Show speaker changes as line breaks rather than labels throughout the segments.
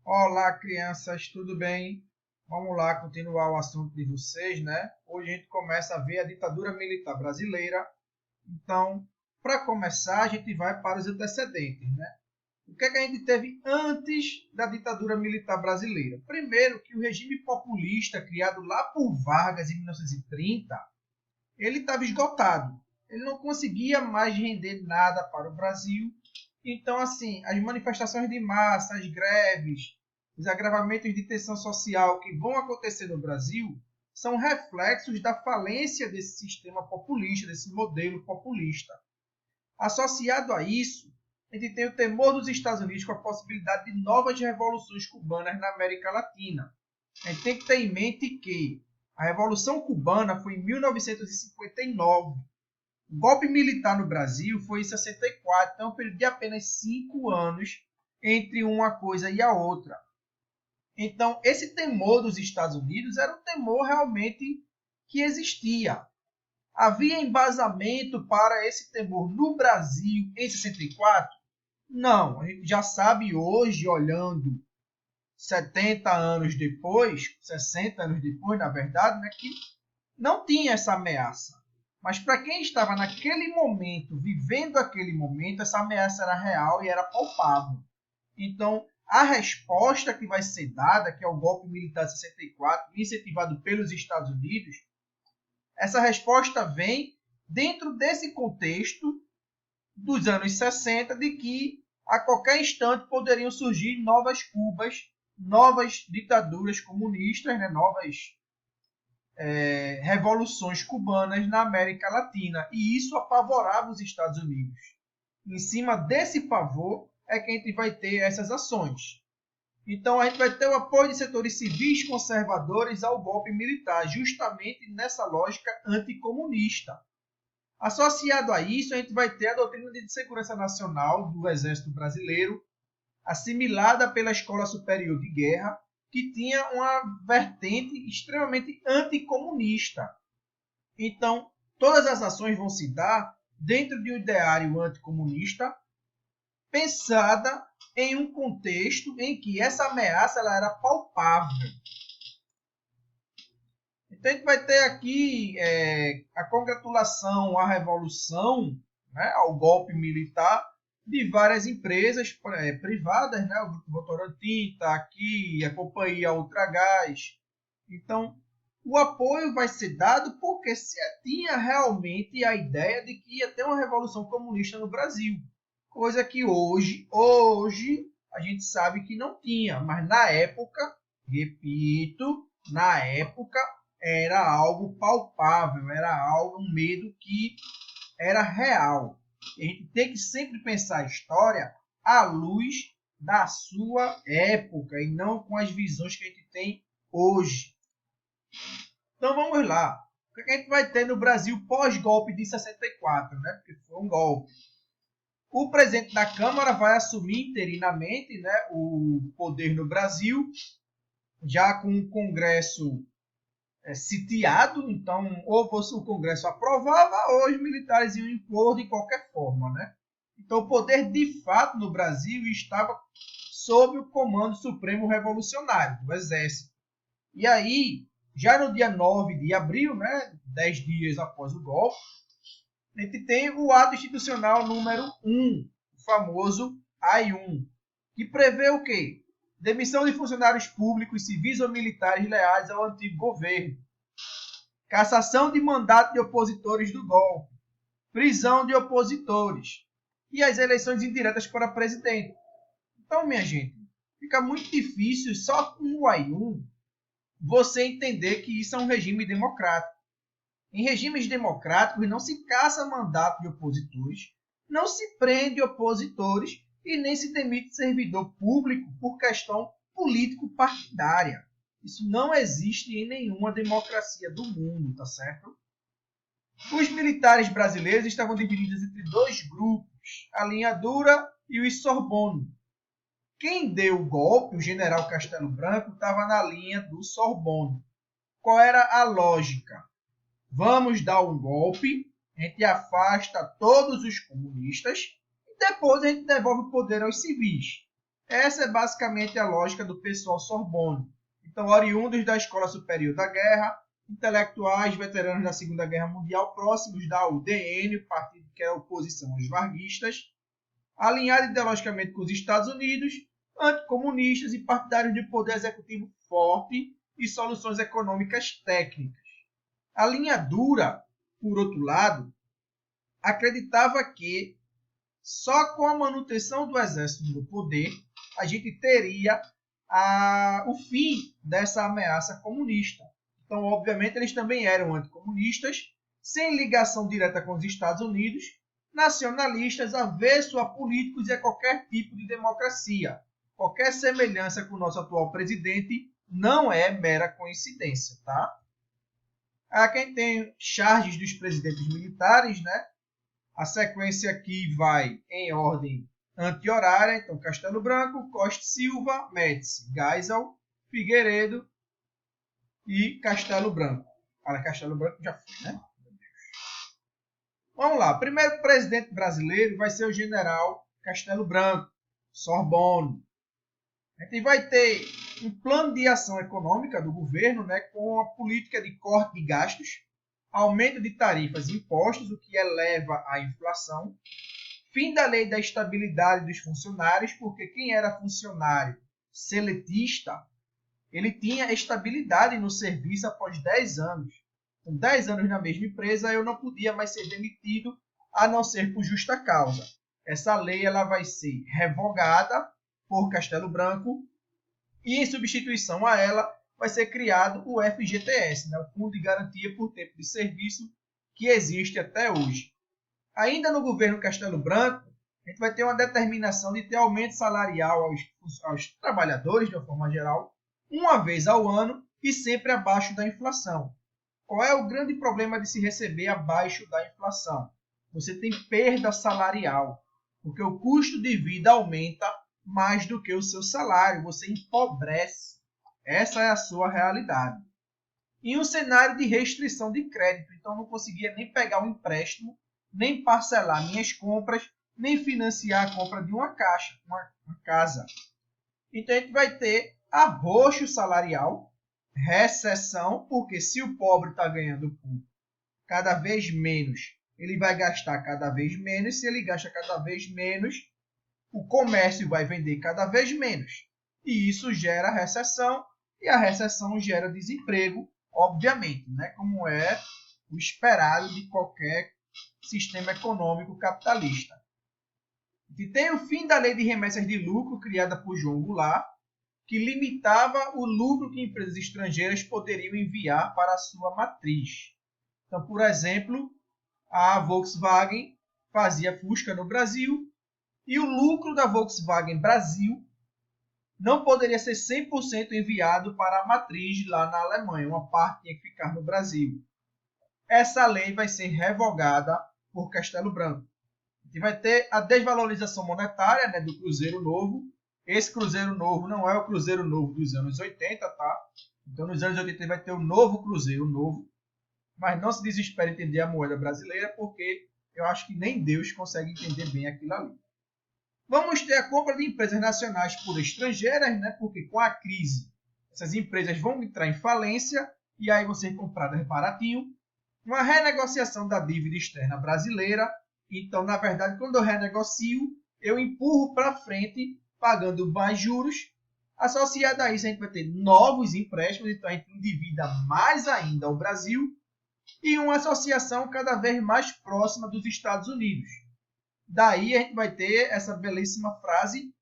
Olá, crianças, tudo bem? Vamos lá continuar o assunto de vocês, né? Hoje a gente começa a ver a ditadura militar brasileira. Então, para começar, a gente vai para os antecedentes, né? O que é que a gente teve antes da ditadura militar brasileira? Primeiro, que o regime populista criado lá por Vargas em 1930, ele estava esgotado. Ele não conseguia mais render nada para o Brasil. Então, assim, as manifestações de massa, as greves, os agravamentos de tensão social que vão acontecer no Brasil são reflexos da falência desse sistema populista, desse modelo populista. Associado a isso, a gente tem o temor dos Estados Unidos com a possibilidade de novas revoluções cubanas na América Latina. A gente tem que ter em mente que a Revolução Cubana foi em 1959. O golpe militar no Brasil foi em 64, então é um período de apenas 5 anos entre uma coisa e a outra. Então, esse temor dos Estados Unidos era um temor realmente que existia. Havia embasamento para esse temor no Brasil em 64? Não, a gente já sabe hoje, olhando 70 anos depois, 60 anos depois, na verdade, né, que não tinha essa ameaça. Mas para quem estava naquele momento, vivendo aquele momento, essa ameaça era real e era palpável. Então, a resposta que vai ser dada, que é o golpe militar de 64, incentivado pelos Estados Unidos, essa resposta vem dentro desse contexto dos anos 60, de que a qualquer instante poderiam surgir novas Cubas, novas ditaduras comunistas, né, novas revoluções cubanas na América Latina. E isso apavorava os Estados Unidos. Em cima desse pavor é que a gente vai ter essas ações. Então, a gente vai ter o apoio de setores civis conservadores ao golpe militar, justamente nessa lógica anticomunista. Associado a isso, a gente vai ter a doutrina de segurança nacional do Exército Brasileiro, assimilada pela Escola Superior de Guerra, que tinha uma vertente extremamente anticomunista. Então, todas as ações vão se dar dentro de um ideário anticomunista, pensada em um contexto em que essa ameaça ela era palpável. Então, a gente vai ter aqui a congratulação à revolução, né, ao golpe militar, de várias empresas privadas, né, o Grupo Votorantim está aqui, a Companhia Ultragás. Então, o apoio vai ser dado porque se tinha realmente a ideia de que ia ter uma revolução comunista no Brasil. Coisa que hoje a gente sabe que não tinha, mas na época, repito, na época era algo palpável, era algo, um medo que era real. A gente tem que sempre pensar a história à luz da sua época e não com as visões que a gente tem hoje. Então vamos lá. O que a gente vai ter no Brasil pós-golpe de 64, né? Porque foi um golpe. O presidente da Câmara vai assumir interinamente, né, o poder no Brasil, já com o Congresso sitiado. Então, ou o Congresso aprovava, ou os militares iam impor de qualquer forma, né? Então, o poder de fato no Brasil estava sob o Comando Supremo Revolucionário, do Exército. E aí, já no dia 9 de abril, né, 10 dias após o golpe, a gente tem o ato institucional número 1, o famoso AI-1, que prevê o quê? Demissão de funcionários públicos, civis ou militares leais ao antigo governo, cassação de mandato de opositores do golpe, prisão de opositores e as eleições indiretas para presidente. Então, minha gente, fica muito difícil só com o AI-1 você entender que isso é um regime democrático. Em regimes democráticos não se caça mandato de opositores, não se prende opositores e nem se demite servidor público por questão político-partidária. Isso não existe em nenhuma democracia do mundo, tá certo? Os militares brasileiros estavam divididos entre dois grupos, a linha dura e os Sorbonne. Quem deu o golpe, o general Castelo Branco, estava na linha do Sorbonne. Qual era a lógica? Vamos dar um golpe, a gente afasta todos os comunistas e depois a gente devolve o poder aos civis. Essa é basicamente a lógica do pessoal Sorbonne. Então, oriundos da Escola Superior da Guerra, intelectuais veteranos da Segunda Guerra Mundial, próximos da UDN, o partido que era oposição aos varguistas, alinhado ideologicamente com os Estados Unidos, anticomunistas e partidários de poder executivo forte e soluções econômicas técnicas. A linha dura, por outro lado, acreditava que só com a manutenção do exército no poder a gente teria o fim dessa ameaça comunista. Então, obviamente, eles também eram anticomunistas, sem ligação direta com os Estados Unidos, nacionalistas, avesso a políticos e a qualquer tipo de democracia. Qualquer semelhança com o nosso atual presidente não é mera coincidência, tá? Quem tem charges dos presidentes militares, né? A sequência aqui vai em ordem anti-horária, então Castelo Branco, Costa Silva, Médici, Geisel, Figueiredo e Castelo Branco. Castelo Branco já foi, né? Vamos lá, o primeiro presidente brasileiro vai ser o general Castelo Branco, Sorbonne. A gente vai ter um plano de ação econômica do governo, né, com a política de corte de gastos, aumento de tarifas e impostos, o que eleva a inflação, fim da lei da estabilidade dos funcionários, porque quem era funcionário seletista, ele tinha estabilidade no serviço após 10 anos. Com 10 anos na mesma empresa, eu não podia mais ser demitido, a não ser por justa causa. Essa lei ela vai ser revogada por Castelo Branco e, em substituição a ela, vai ser criado o FGTS, né, o Fundo de Garantia por Tempo de Serviço, que existe até hoje. Ainda no governo Castelo Branco, a gente vai ter uma determinação de ter aumento salarial aos trabalhadores, de uma forma geral, uma vez ao ano e sempre abaixo da inflação. Qual é o grande problema de se receber abaixo da inflação? Você tem perda salarial, porque o custo de vida aumenta mais do que o seu salário, você empobrece. Essa é a sua realidade. Em um cenário de restrição de crédito, então eu não conseguia nem pegar um empréstimo, nem parcelar minhas compras, nem financiar a compra de uma casa. Então a gente vai ter arroxo salarial, recessão, porque se o pobre está ganhando pouco, cada vez menos, ele vai gastar cada vez menos. Se ele gasta cada vez menos, o comércio vai vender cada vez menos. E isso gera recessão, e a recessão gera desemprego, obviamente, né? Como é o esperado de qualquer sistema econômico capitalista. E tem o fim da lei de remessas de lucro, criada por João Goulart, que limitava o lucro que empresas estrangeiras poderiam enviar para a sua matriz. Então, por exemplo, a Volkswagen fazia Fusca no Brasil e o lucro da Volkswagen Brasil não poderia ser 100% enviado para a matriz lá na Alemanha. Uma parte tinha que ficar no Brasil. Essa lei vai ser revogada por Castelo Branco. A gente vai ter a desvalorização monetária, né, do Cruzeiro Novo. Esse Cruzeiro Novo não é o Cruzeiro Novo dos anos 80, tá? Então, nos anos 80 vai ter o novo Cruzeiro Novo. Mas não se desespere em entender a moeda brasileira, porque eu acho que nem Deus consegue entender bem aquilo ali. Vamos ter a compra de empresas nacionais por estrangeiras, né? Porque com a crise, essas empresas vão entrar em falência e aí vão ser compradas baratinho. Uma renegociação da dívida externa brasileira. Então, na verdade, quando eu renegocio, eu empurro para frente, pagando mais juros. Associado a isso, a gente vai ter novos empréstimos, então a gente endivida mais ainda o Brasil. E uma associação cada vez mais próxima dos Estados Unidos. Daí a gente vai ter essa belíssima frase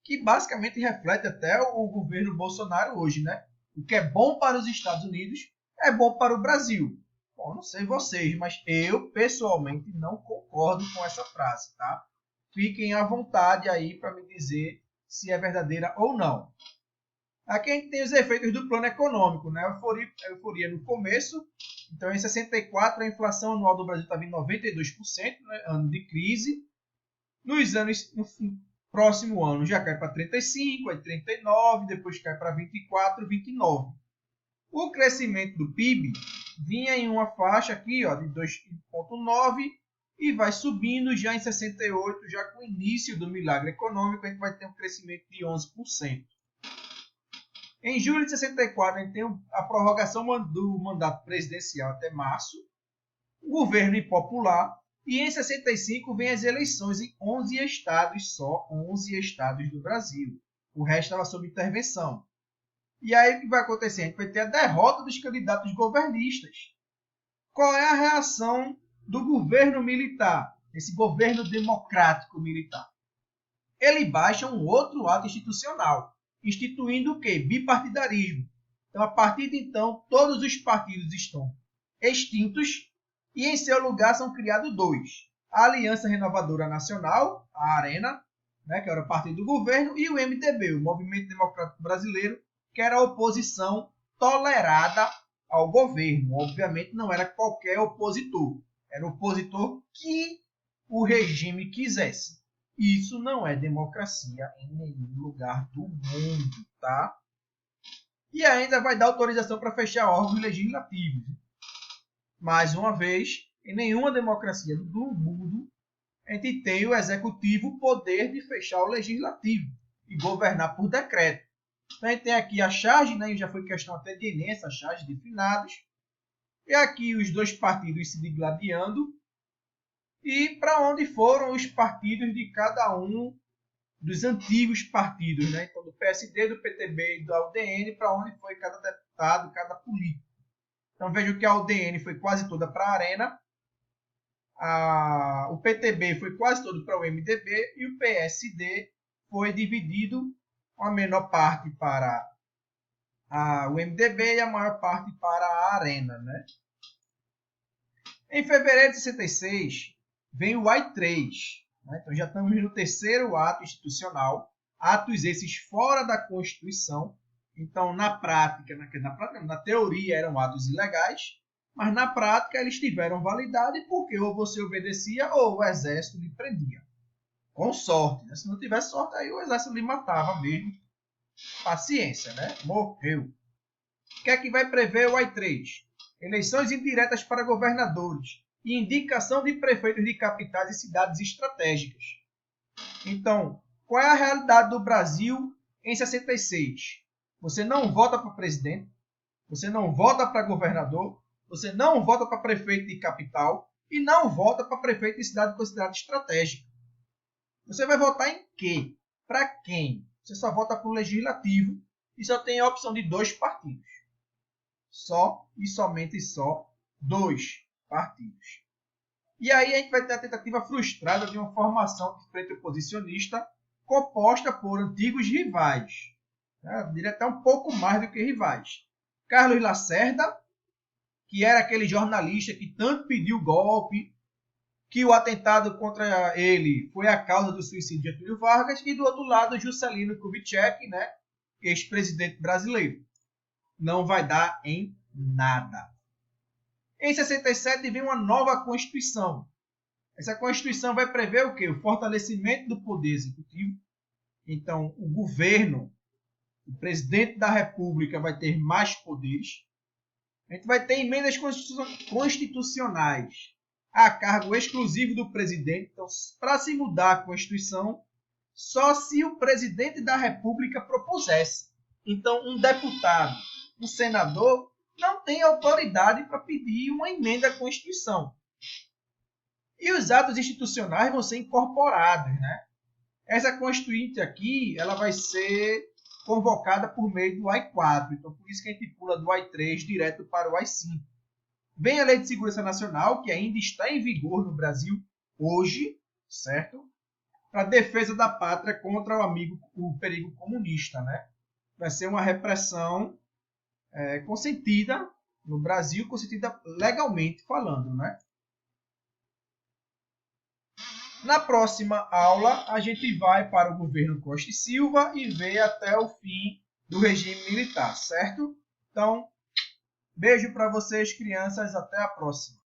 que basicamente reflete até o governo Bolsonaro hoje, né? O que é bom para os Estados Unidos é bom para o Brasil. Bom, não sei vocês, mas eu pessoalmente não concordo com essa frase, tá? Fiquem à vontade aí para me dizer se é verdadeira ou não. Aqui a gente tem os efeitos do plano econômico, né? Euforia no começo. Então, em 64, a inflação anual do Brasil estava em 92%, né? Ano de crise. No próximo ano já cai para 35%, aí 39%, depois cai para 24%, 29%. O crescimento do PIB vinha em uma faixa aqui, ó, de 2,9% e vai subindo. Já em 68, já com o início do milagre econômico, a gente vai ter um crescimento de 11%. Em julho de 64, a gente tem a prorrogação do mandato presidencial até março, o governo impopular, e em 65 vem as eleições em 11 estados só, 11 estados do Brasil. O resto estava sob intervenção. E aí o que vai acontecer? A gente vai ter a derrota dos candidatos governistas. Qual é a reação do governo militar, esse governo democrático militar? Ele baixa um outro ato institucional, instituindo o quê? Bipartidarismo. Então, a partir de então, todos os partidos estão extintos e em seu lugar são criados dois. A Aliança Renovadora Nacional, a ARENA, né, que era o partido do governo, e o MDB, o Movimento Democrático Brasileiro, que era a oposição tolerada ao governo. Obviamente não era qualquer opositor, era o opositor que o regime quisesse. Isso não é democracia em nenhum lugar do mundo, tá? E ainda vai dar autorização para fechar órgãos legislativos. Mais uma vez, em nenhuma democracia do mundo a gente tem o executivo o poder de fechar o legislativo e governar por decreto. Então, a gente tem aqui a charge, né? Já foi questão até de Enem, essa charge de finados. E aqui os dois partidos se digladiando. E para onde foram os partidos de cada um dos antigos partidos, né? Então, do PSD, do PTB e do UDN, para onde foi cada deputado, cada político. Então, vejo que a UDN foi quase toda para a Arena, o PTB foi quase todo para o MDB e o PSD foi dividido, a menor parte para o MDB e a maior parte para a Arena, né? Em fevereiro de 66, vem o AI-3. Né? Então, já estamos no terceiro ato institucional, atos esses fora da Constituição. Então, na teoria, eram atos ilegais, mas na prática eles tiveram validade porque ou você obedecia ou o exército lhe prendia. Com sorte, né? Se não tivesse sorte, aí o exército lhe matava mesmo. Paciência, né? Morreu. O que é que vai prever o AI-3? Eleições indiretas para governadores e indicação de prefeitos de capitais e cidades estratégicas. Então, qual é a realidade do Brasil em 66? Você não vota para presidente, você não vota para governador, você não vota para prefeito de capital e não vota para prefeito de cidade considerada estratégica. Você vai votar em quê? Para quem? Você só vota para o legislativo e só tem a opção de dois partidos. Só e somente só dois partidos. E aí a gente vai ter a tentativa frustrada de uma formação de frente oposicionista composta por antigos rivais. Eu diria até um pouco mais do que rivais. Carlos Lacerda, que era aquele jornalista que tanto pediu golpe, que o atentado contra ele foi a causa do suicídio de Getúlio Vargas, e do outro lado Juscelino Kubitschek, né, ex-presidente brasileiro. Não vai dar em nada. Em 67 vem uma nova Constituição. Essa Constituição vai prever o quê? O fortalecimento do poder executivo. Então, o governo, o presidente da República vai ter mais poderes. A gente vai ter emendas constitucionais a cargo exclusivo do presidente. Então, para se mudar a Constituição, só se o presidente da República propusesse. Então, um deputado, um senador, não tem autoridade para pedir uma emenda à Constituição. E os atos institucionais vão ser incorporados, né? Essa Constituinte aqui, ela vai ser convocada por meio do AI-4. Então, por isso que a gente pula do AI-3 direto para o AI-5. Vem a Lei de Segurança Nacional, que ainda está em vigor no Brasil hoje, certo? Para defesa da pátria contra o perigo comunista, né? Vai ser uma repressão consentida no Brasil, consentida legalmente falando, né? Na próxima aula, a gente vai para o governo Costa e Silva e vê até o fim do regime militar, certo? Então, beijo para vocês, crianças. Até a próxima.